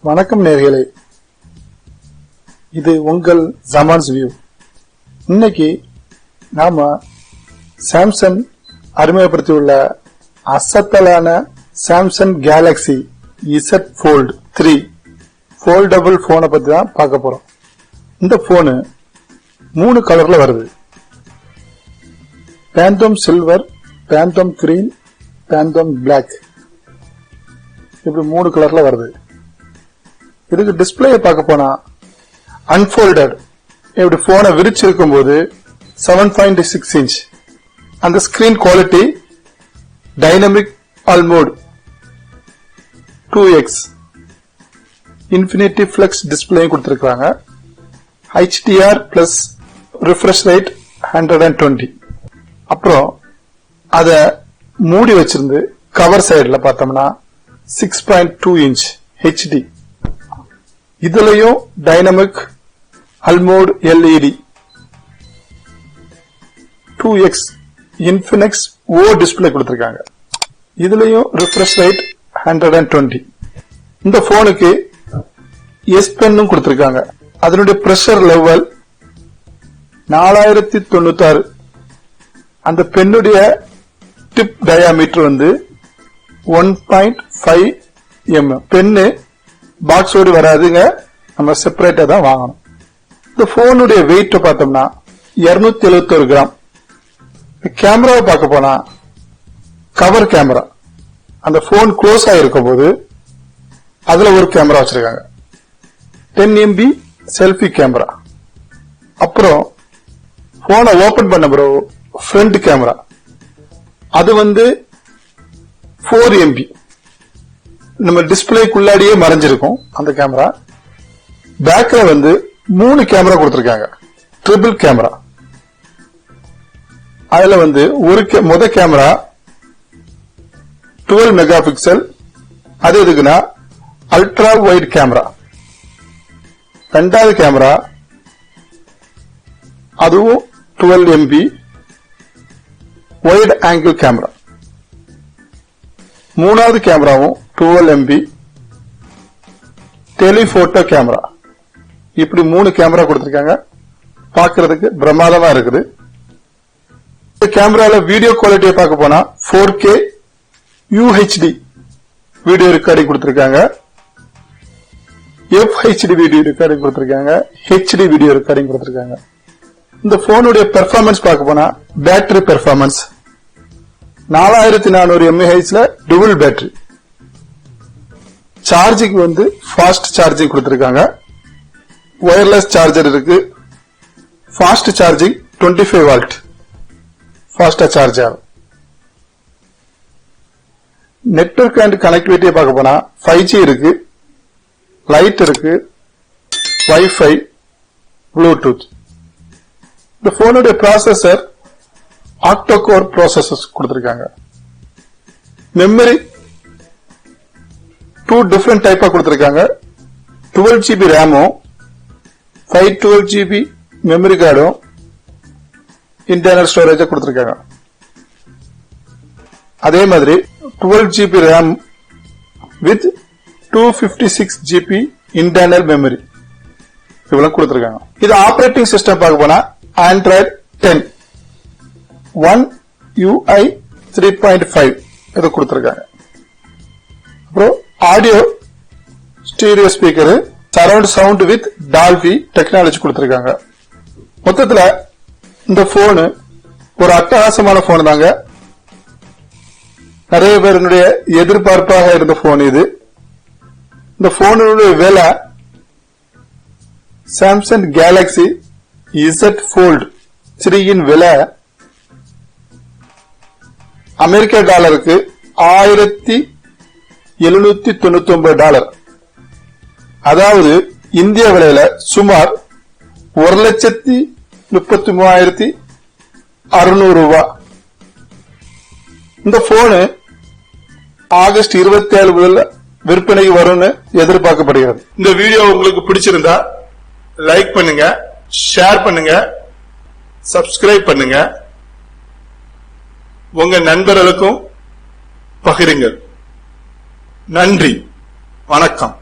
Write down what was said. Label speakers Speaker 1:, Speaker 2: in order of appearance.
Speaker 1: வணக்கம் நேயர்களே, இது உங்கள் ஜமான்ஸ் வியூ. இன்னைக்கு நாம சாம்சங் அறிமுகப்படுத்தியுள்ள அசத்தலான Samsung Galaxy Z Fold3 foldable போனை பத்தி தான் பார்க்க போறோம். இந்த போனு 3 கலர்ல வருது. பேந்தோம் சில்வர், பேந்தோம் கிரீன், பேந்தோம் பிளாக், இப்படி 3 கலர்ல வருது. இதுக்கு டிஸ்பிளே பார்க்க போனா அன்ஃபோல்டட், இப்படி போனை விரிச்சிருக்கும் போது 7.6 இன்ச். அந்த screen quality dynamic AMOLED 2x infinity flex display கொடுத்திருக்காங்க. HDR plus refresh rate 120. அப்புறம் அத மூடி வச்சிருந்து கவர் சைடுல பார்த்தோம்னா 6.2 இன்ச் HD. இதுலயும் dynamic AMOLED LED 2x Infinix O display கொடுத்திருக்காங்க. இதுலயும் ரிஃப்ரெஷ் ரேட் 120. இந்த போனுக்கு S பென்னும் கொடுத்திருக்காங்க. அதனுடைய பிரஷர் லெவல் 4096. அந்த பென்னுடைய டிப் டயாமீட்டர் வந்து 1.5 mm. பென்னு பாக்ஸோடு வராதுங்க, நம்ம செப்பரேட்டா தான் வாங்கணும். இந்த போனுடைய வெயிட் பார்த்தோம்னா 271 கிராம். கேமராவை பார்க்க போனா கவர் கேமரா, அந்த போன் க்ளோஸ் ஆகிருக்கும் போது அதுல ஒரு கேமரா வச்சிருக்காங்க. 10 MB செல்ஃபி கேமரா. அப்புறம் போனை ஓபன் பண்ண பிறகு ஃப்ரண்ட் கேமரா, அது வந்து 4 MB. நம்ம டிஸ்பிளேக்குள்ளாடியே மறைஞ்சிருக்கும் அந்த கேமரா. பேக்ல வந்து 3 கேமரா கொடுத்திருக்காங்க, ட்ரிபிள் கேமரா. அதுல வந்து முத கேமரா 12 மெகா பிக்சல், அது எதுக்குன்னா அல்ட்ரா வைட் கேமரா. ரெண்டாவது கேமரா அதுவும் 12 MB வைட் ஆங்கிள் கேமரா. மூணாவது கேமராவும் 12 MB டெலிபோட்டோ கேமரா. இப்படி 3 கேமரா கொடுத்திருக்காங்க. பார்க்கிறதுக்கு பிரமாதமா இருக்குது. இந்த கேமரால வீடியோ குவாலிட்டியை பார்க்க போனா 4K UHD வீடியோ ரெக்கார்டிங் கொடுத்திருக்காங்க. FHD வீடியோ ரெக்கார்டிங் கொடுத்திருக்காங்க. HD வீடியோ ரெக்கார்டிங் கொடுத்திருக்காங்க. இந்த போனுடைய பெர்ஃபார்மன்ஸ் பார்க்க போனா battery performance 4400 mAh double battery. Charging வந்து ஃபாஸ்ட் சார்ஜிங் கொடுத்திருக்காங்க. வயர்லெஸ் சார்ஜர் இருக்கு. ஃபாஸ்ட் சார்ஜிங் 25 வால்ட் ஃபாஸ்டா சார்ஜ் ஆகும். நெட்வொர்க் அண்ட் கனெக்டிவிட்டியை பார்க்க போனா 5G இருக்கு, லைட் இருக்கு, வைஃபை, ப்ளூடூத். இந்த போனுடைய ப்ராசஸர் ஆக்டோகோர் ப்ராசஸர் கொடுத்திருக்காங்க. மெமரி 2 டிஃபரெண்ட் டைப்பா கொடுத்திருக்காங்க. 12 GB ரேமும் 512 GB மெமரி கார்டும் இன்டர்னல் ஸ்டோரேஜ் கொடுத்திருக்காங்க. அதே மாதிரி 12 GB RAM with 256 GB internal memory இவ்வளவு கொடுத்திருக்காங்க. இது ஆபரேட்டிங் சிஸ்டம் பார்க்க போனா ஆண்ட்ராய்டு 10 One UI 3.5 இது கொடுத்திருக்காங்க. அப்புறம் audio stereo speaker, surround sound with Dolby technology கொடுத்திருக்காங்க. மொத்தத்துல இந்த போனு ஒரு அட்டகாசமான போன் தாங்க. நிறைய பேருடைய எதிர்பார்ப்பாக இருந்த போன் இது. இந்த போனுடைய விலை சாம்சங் கேலக்ஸி Z Fold3 இன் விலை அமெரிக்க டாலருக்கு $1799. அதாவது இந்திய விலையில சுமார் 1,33,600 ரூபாய். இந்த போனு ஆகஸ்ட் 27 முதல் விற்பனைக்கு வரும்னு எதிர்பார்க்கப்படுகிறது. இந்த வீடியோ உங்களுக்கு பிடிச்சிருந்தா லைக் பண்ணுங்க, ஷேர் பண்ணுங்க, சப்ஸ்கிரைப் பண்ணுங்க, உங்க நண்பர்களுக்கும் பகிருங்கள். நன்றி, வணக்கம்.